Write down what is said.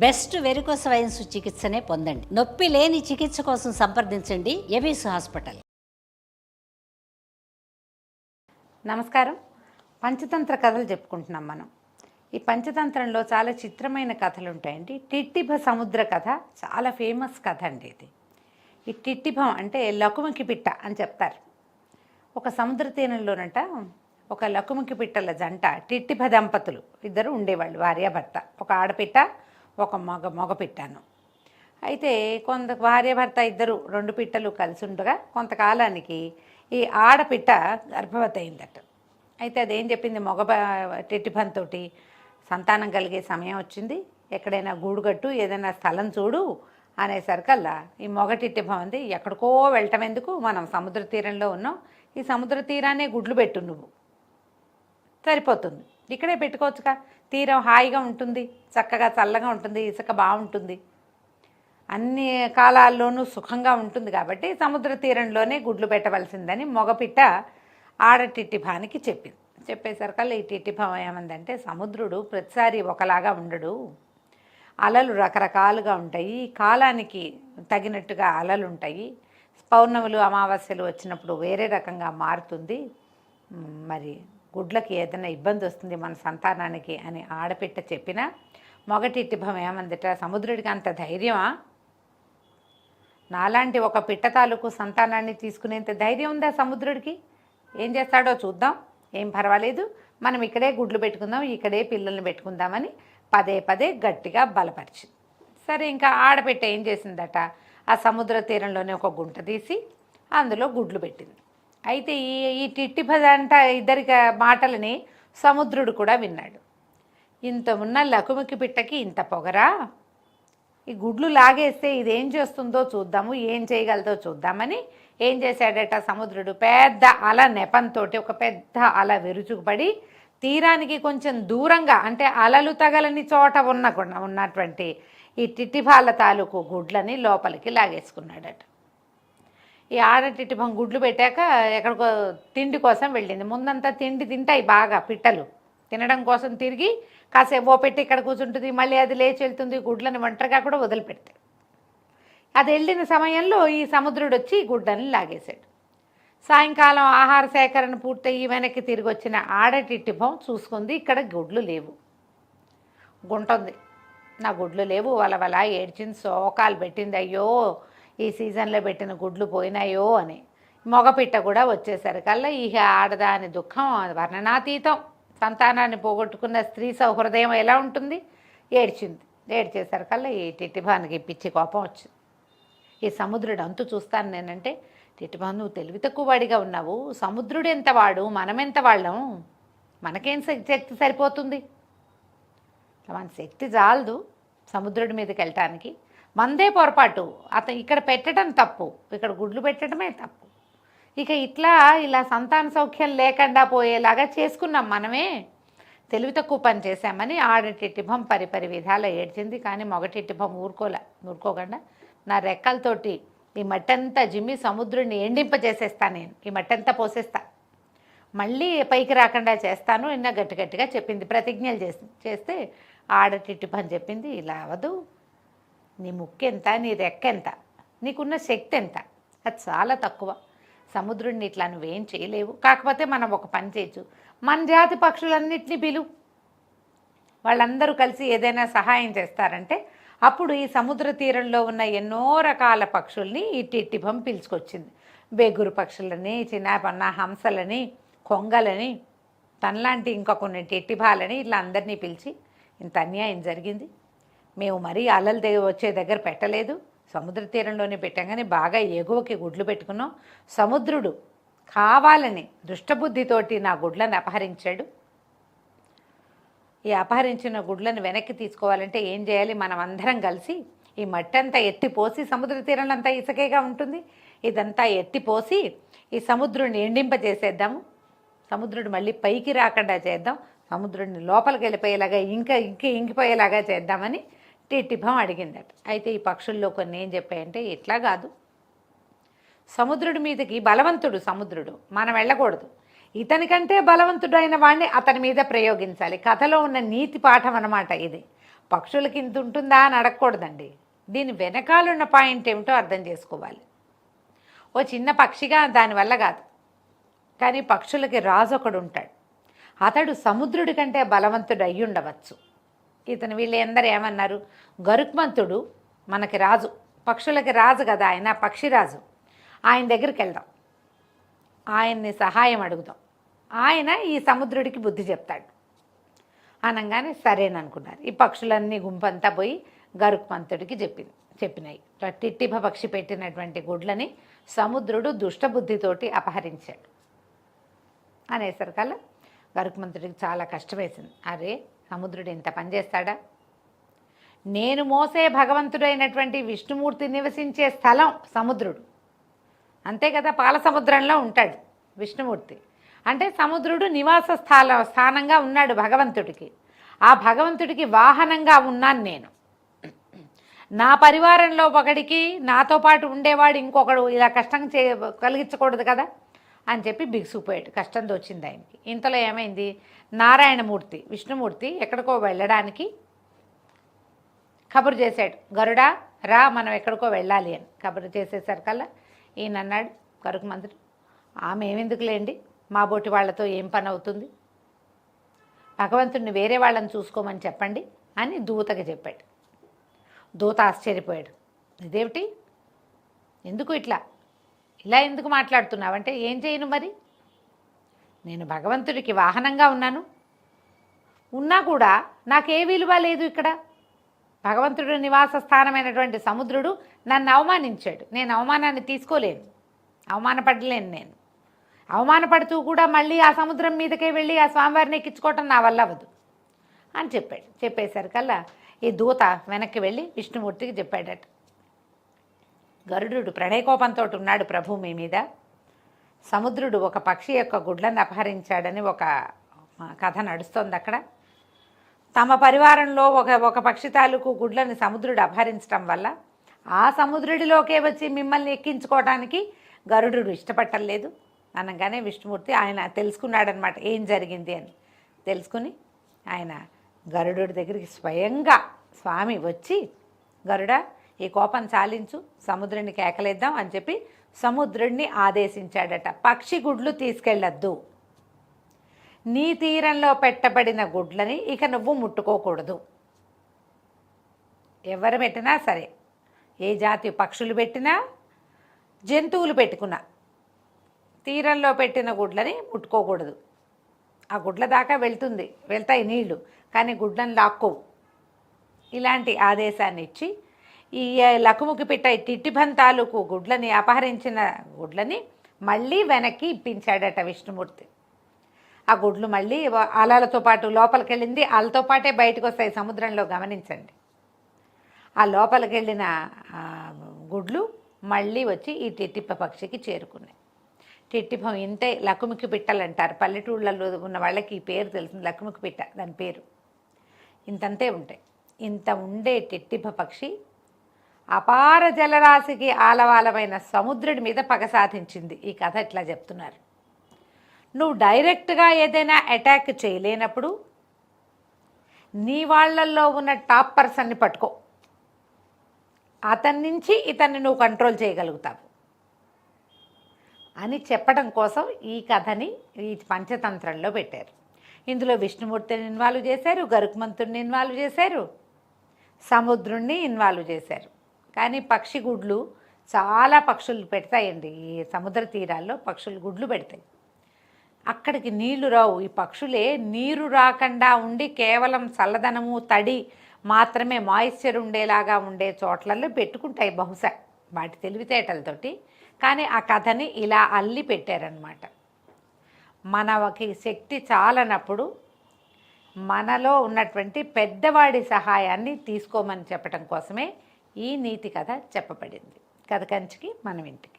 Best varicose veins చికిత్సనే పొందండి. నొప్పి లేని చికిత్స కోసం సంప్రదించండి ఎవిస్ హాస్పిటల్. నమస్కారం. పంచతంత్ర కథలు చెప్పుకుంటున్నాం మనం. ఈ పంచతంత్రంలో చాలా చిత్రమైన కథలు ఉంటాయండి. టిట్టిభ సముద్ర కథ చాలా ఫేమస్ కథ అండి ఇది. ఈ టిట్టిభం అంటే లకుముకి పిట్ట అని చెప్తారు. ఒక సముద్ర తీరంలోనట ఒక లకుముకి పిట్టల జంట టిట్టిభ దంపతులు ఇద్దరు ఉండేవాళ్ళు, భార్యాభర్త. ఒక ఆడపిట్ట, ఒక మగ పిట్టను. అయితే కొంత భార్యాభర్త ఇద్దరు రెండు పిట్టలు కలిసి ఉండగా కొంతకాలానికి ఈ ఆడపిట్ట గర్భవతి అయిందట. అయితే అదేం చెప్పింది, టిట్టిభంతో సంతానం కలిగే సమయం వచ్చింది, ఎక్కడైనా గూడుగట్టు ఏదైనా స్థలం చూడు అనేసరికల్లా ఈ టిట్టిభం అంది, ఎక్కడికో వెళ్ళటం ఎందుకు, మనం సముద్ర తీరంలో ఉన్నాం, ఈ సముద్ర తీరాన్నే గుడ్లు పెట్టు, నువ్వు సరిపోతుంది, ఇక్కడే పెట్టుకోవచ్చుగా, తీరం హాయిగా ఉంటుంది, చక్కగా చల్లగా ఉంటుంది, ఇసుక బాగుంటుంది, అన్ని కాలాల్లోనూ సుఖంగా ఉంటుంది, కాబట్టి సముద్ర తీరంలోనే గుడ్లు పెట్టవలసిందని మగపిట్ట ఆడ టిట్టిభానికి చెప్పింది. చెప్పేసరికల్లా ఈ టిట్టిభం ఏమందంటే, సముద్రుడు ప్రతిసారి ఒకలాగా ఉండడు, అలలు రకరకాలుగా ఉంటాయి, కాలానికి తగినట్టుగా అలలు ఉంటాయి, పౌర్ణములు అమావాస్యలు వచ్చినప్పుడు వేరే రకంగా మారుతుంది, మరి గుడ్లకి ఏదైనా ఇబ్బంది వస్తుంది మన సంతానానికి అని ఆడపిట్ట చెప్పినా టిట్టిభం ఏమందట, సముద్రుడికి అంత ధైర్యమా, నాలాంటి ఒక పిట్ట తాలూకు సంతానాన్ని తీసుకునేంత ధైర్యం ఉందా సముద్రుడికి, ఏం చేస్తాడో చూద్దాం, ఏం పర్వాలేదు, మనం ఇక్కడే గుడ్లు పెట్టుకుందాం, ఇక్కడే పిల్లల్ని పెట్టుకుందామని పదే పదే గట్టిగా బలపరిచింది. సరే, ఇంకా ఆడపిట్ట ఏం చేసిందట, ఆ సముద్ర తీరంలోనే ఒక గుంట తీసి అందులో గుడ్లు పెట్టింది. అయితే ఈ టిట్టిభ అంట ఇద్దరి మాటలని సముద్రుడు కూడా విన్నాడు. ఇంత ఉన్న లకుముకి పిట్టకి ఇంత పొగరా, ఈ గుడ్లు లాగేస్తే ఇదేం చేస్తుందో చూద్దాము, ఏం చేయగలదో చూద్దామని ఏం చేశాడట సముద్రుడు, పెద్ద అల నెపంతో ఒక పెద్ద అల విరుచుకుపడి తీరానికి కొంచెం దూరంగా, అంటే అలలు తగలని చోట ఉన్నటువంటి ఈ టిట్టిభాల తాలూకు గుడ్లని లోపలికి లాగేసుకున్నాడట. ఈ ఆడ టిట్టిభం గుడ్లు పెట్టాక ఎక్కడికో తిండి కోసం వెళ్ళింది. ముందంతా తిండి తింటాయి బాగా పిట్టలు, తినడం కోసం తిరిగి కాసేపు పెట్టి ఇక్కడ కూర్చుంటుంది, మళ్ళీ అది లేచి వెళ్తుంది, గుడ్లని ఒంటరిగా కూడా వదిలిపెడతాయి. అది వెళ్ళిన సమయంలో ఈ సముద్రుడు వచ్చి గుడ్లని లాగేశాడు. సాయంకాలం ఆహార సేకరణ పూర్తయి వెనక్కి తిరిగి వచ్చిన ఆడ టిట్టిభం చూసుకుంది, ఇక్కడ గుడ్లు లేవు, గుంటుంది, నా గుడ్లు లేవు, వలవలా ఏడ్చింది, శోకాలు పెట్టింది, అయ్యో ఈ సీజన్లో పెట్టిన గుడ్లు పోయినాయో అని. మగపిట్ట కూడా వచ్చేసరికల్లా ఈ ఆడదాని దుఃఖం వర్ణనాతీతం, సంతానాన్ని పోగొట్టుకున్న స్త్రీ సౌహృదయం ఎలా ఉంటుంది, ఏడ్చింది. ఏడ్చేసరికల్లా ఈ టిట్టిభానికి పిచ్చి కోపం వచ్చింది. ఈ సముద్రుడు అంతు చూస్తాను నేనంటే, టిట్టిభా నువ్వు తెలివి తక్కువ వాడిగా ఉన్నావు, సముద్రుడు ఎంత వాడు, మనమెంత వాళ్ళం, మనకేం శక్తి సరిపోతుంది, మన శక్తి చాలదు సముద్రుడి మీదకి వెళ్ళటానికి, మందే పొరపాటు, అతను ఇక్కడ పెట్టడం తప్పు, ఇక్కడ గుడ్లు పెట్టడమే తప్పు, ఇక ఇలా సంతాన సౌఖ్యం లేకుండా పోయేలాగా చేసుకున్నాం, మనమే తెలివి తక్కువ పని చేశామని ఆడ టిట్టిభం పరిపరి విధాల ఏడ్చింది. కానీ టిట్టిభం ఊరుకోకుండా నా రెక్కలతోటి ఈ మట్టంతా జిమ్మి సముద్రుడిని ఎండింపజేసేస్తాను, నేను ఈ మట్టంతా పోసేస్తా, మళ్ళీ పైకి రాకుండా చేస్తాను ఇన్న గట్టిగా చెప్పింది. ప్రతిజ్ఞలు చేస్తే ఆడ టిట్టిభం చెప్పింది, ఇలా అవదు, నీ ముక్కెంత, నీ రెక్కెంత, నీకున్న శక్తి ఎంత, అది చాలా తక్కువ, సముద్రుడిని ఇట్లా నువ్వేం చేయలేవు, కాకపోతే మనం ఒక పని చేయొచ్చు, మన జాతి పక్షులన్నింటినీ పిలువు, వాళ్ళందరూ కలిసి ఏదైనా సహాయం చేస్తారంటే అప్పుడు ఈ సముద్ర తీరంలో ఉన్న ఎన్నో రకాల పక్షుల్ని ఈ టిట్టిభం పిలుచుకొచ్చింది. బెగురు పక్షులని, చిన్నపన్న హంసలని, కొంగలని, తనలాంటి ఇంకా కొన్ని టిట్టిభాలని ఇట్లా అందరినీ పిలిచి, ఇంత అన్యాయం జరిగింది, మేము మరీ అలలు వచ్చే దగ్గర పెట్టలేదు, సముద్ర తీరంలోనే పెట్టాం, కానీ బాగా ఎగువకి గుడ్లు పెట్టుకున్నాం, సముద్రుడు కావాలని దుష్టబుద్ధితోటి నా గుడ్లను అపహరించాడు, ఈ అపహరించిన గుడ్లను వెనక్కి తీసుకోవాలంటే ఏం చేయాలి, మనం అందరం కలిసి ఈ మట్టి అంతా ఎత్తిపోసి, సముద్ర తీరంలో అంతా ఇసుకేగా ఉంటుంది, ఇదంతా ఎత్తిపోసి ఈ సముద్రుడిని ఎండింపజేసేద్దాము, సముద్రుడు మళ్ళీ పైకి రాకుండా చేద్దాం, సముద్రుడిని లోపలికి వెళ్ళిపోయేలాగా ఇంకిపోయేలాగా చేద్దామని టిట్టిభం అడిగిందట. అయితే ఈ పక్షుల్లో కొన్ని ఏం చెప్పాయంటే, ఇట్లా కాదు, సముద్రుడి మీదకి బలవంతుడు సముద్రుడు, మనం వెళ్ళకూడదు, ఇతనికంటే బలవంతుడు అయిన వాడిని అతని మీద ప్రయోగించాలి. కథలో ఉన్న నీతి పాఠం అన్నమాట ఇది. పక్షులకి ఇంత ఉంటుందా అని అడగకూడదండి. దీని వెనకాలన్న పాయింట్ ఏమిటో అర్థం చేసుకోవాలి. ఓ చిన్న పక్షిగా దానివల్ల కాదు, కానీ పక్షులకి రాజు ఒకడు ఉంటాడు. అతడు సముద్రుడి కంటే బలవంతుడు అయ్యి ఉండవచ్చు. ఇతను వీళ్ళందరూ ఏమన్నారు, గరుత్మంతుడు మనకి రాజు, పక్షులకి రాజు కదా ఆయన, పక్షిరాజు. ఆయన దగ్గరికి వెళ్దాం, ఆయన్ని సహాయం అడుగుదాం, ఆయన ఈ సముద్రుడికి బుద్ధి చెప్తాడు అనగానే సరేననుకున్నారు. ఈ పక్షులన్నీ గుంపంతా పోయి గరుత్మంతుడికి చెప్పినాయి. టిట్టిభ పక్షి పెట్టినటువంటి గుడ్లని సముద్రుడు దుష్టబుద్ధితోటి అపహరించాడు అనేసరికల్లా గరుత్మంతుడికి చాలా కష్టమేసింది. అరే, సముద్రుడు ఇంత పని చేస్తాడా? నేను మోసే భగవంతుడైనటువంటి విష్ణుమూర్తి నివసించే స్థలం సముద్రుడు, అంతే కదా, పాల సముద్రంలో ఉంటాడు విష్ణుమూర్తి. అంటే సముద్రుడు నివాస స్థానంగా ఉన్నాడు భగవంతుడికి. ఆ భగవంతుడికి వాహనంగా ఉన్నాను నేను. నా పరివారంలో ఒకడికి నాతో పాటు ఉండేవాడు ఇంకొకడు ఇలా కష్టం కలిగించకూడదు కదా అని చెప్పి బిగుసుకుపోయాడు. కష్టం వచ్చింది ఆయనకి. ఇంతలో ఏమైంది, నారాయణమూర్తి విష్ణుమూర్తి ఎక్కడికో వెళ్ళడానికి కబురు చేశాడు. గరుడా రా, మనం ఎక్కడికో వెళ్ళాలి అని కబురు చేసేసరికల్లా ఈయన అన్నాడు గరుత్మంతుడు, ఆమె ఏమెందుకులేండి, మా బోటి వాళ్లతో ఏం పని అవుతుంది, భగవంతుడిని వేరే వాళ్ళని చూసుకోమని చెప్పండి అని దూతకి చెప్పాడు. దూత ఆశ్చర్యపోయాడు. ఇదేమిటి, ఎందుకు ఇలా ఎందుకు మాట్లాడుతున్నావంటే, ఏం చేయను మరి, నేను భగవంతుడికి వాహనంగా ఉన్నా కూడా నాకే విలువ లేదు ఇక్కడ. భగవంతుడి నివాస స్థానమైనటువంటి సముద్రుడు నన్ను అవమానించాడు, నేను అవమానాన్ని తీసుకోలేను, అవమానపడలేను. నేను అవమానపడుతూ కూడా మళ్ళీ ఆ సముద్రం మీదకే వెళ్ళి ఆ స్వామివారిని ఎక్కించుకోవటం నా వల్ల అవ్వదు అని చెప్పాడు. చెప్పేసరికల్లా ఈ దూత వెనక్కి వెళ్ళి విష్ణుమూర్తికి చెప్పాడట, గరుడు ప్రణయకోపంతో ఉన్నాడు ప్రభు మీ మీద. సముద్రుడు ఒక పక్షి యొక్క గుడ్లను అపహరించాడని ఒక కథ నడుస్తోంది అక్కడ. తమ పరివారంలో ఒక పక్షి తాలూకు గుడ్లను సముద్రుడు అపహరించడం వల్ల ఆ సముద్రుడిలోకే వచ్చి మిమ్మల్ని ఎక్కించుకోవడానికి గరుడు ఇష్టపట్టలేదు అనగానే విష్ణుమూర్తి ఆయన తెలుసుకున్నాడనమాట ఏం జరిగింది అని. తెలుసుకుని ఆయన గరుడు దగ్గరికి స్వయంగా స్వామి వచ్చి, గరుడా ఈ కోపం చాలించు, సముద్రుడిని కేకలేద్దాం అని చెప్పి సముద్రుడిని ఆదేశించాడట. పక్షి గుడ్లు తీసుకెళ్ళొద్దు, నీ తీరంలో పెట్టబడిన గుడ్లని ఇక నువ్వు ముట్టుకోకూడదు. ఎవరు పెట్టినా సరే, ఏ జాతి పక్షులు పెట్టినా జంతువులు పెట్టుకున్నా తీరంలో పెట్టిన గుడ్లని ముట్టుకోకూడదు. ఆ గుడ్ల దాకా వెళ్తాయి నీళ్లు, కానీ గుడ్లను లాక్కోవు. ఇలాంటి ఆదేశాన్ని ఇచ్చి ఈ లకుముకి పిట్ట టిట్టిభం తాలూకు గుడ్లని అపహరించిన గుడ్లని మళ్ళీ వెనక్కి ఇప్పించాడట విష్ణుమూర్తి. ఆ గుడ్లు మళ్ళీ అలలతో పాటు లోపలికి వెళ్ళింది, అలతో పాటే బయటకు వస్తాయి సముద్రంలో, గమనించండి. ఆ లోపలికి వెళ్ళిన గుడ్లు మళ్ళీ వచ్చి ఈ టిట్టిప్ప పక్షికి చేరుకున్నాయి. టిట్టిభం ఇంతే, లకుముకి పిట్టలు అంటారు. పల్లెటూళ్ళలో ఉన్న వాళ్ళకి ఈ పేరు తెలుస్తుంది, లకుముకి పిట్ట దాని పేరు. ఇంతంతే ఉంటాయి. ఇంత ఉండే టిట్టిభ పక్షి అపార జలరాశికి ఆలవాలమైన సముద్రుడి మీద పగ సాధించింది. ఈ కథ ఇట్లా చెప్తున్నారు. నువ్వు డైరెక్ట్గా ఏదైనా అటాక్ చేయలేనప్పుడు నీ వాళ్ళల్లో ఉన్న టాప్ పర్సన్ని పట్టుకో, అతని నుంచి ఇతన్ని నువ్వు కంట్రోల్ చేయగలుగుతావు అని చెప్పడం కోసం ఈ కథని ఈ పంచతంత్రంలో పెట్టారు. ఇందులో విష్ణుమూర్తిని ఇన్వాల్వ్ చేశారు, గరుత్మంతుడిని ఇన్వాల్వ్ చేశారు, సముద్రుణ్ణి ఇన్వాల్వ్ చేశారు. కానీ పక్షి గుడ్లు చాలా పక్షులు పెడతాయండి. ఈ సముద్ర తీరాల్లో పక్షులు గుడ్లు పెడతాయి. అక్కడికి నీళ్లు రావు. ఈ పక్షులే నీరు రాకుండా ఉండి కేవలం చల్లదనము తడి మాత్రమే మాయిశ్చర్ ఉండేలాగా ఉండే చోట్లలో పెట్టుకుంటాయి బహుశా వాటి తెలివితేటలతోటి. కానీ ఆ కథని ఇలా అల్లి పెట్టారనమాట. మనకి శక్తి చాలనప్పుడు మనలో ఉన్నటువంటి పెద్దవాడి సహాయాన్ని తీసుకోమని చెప్పడం కోసమే ఈ నీతి కథ చెప్పబడింది. కథ కంచికి మనం ఇంటికి.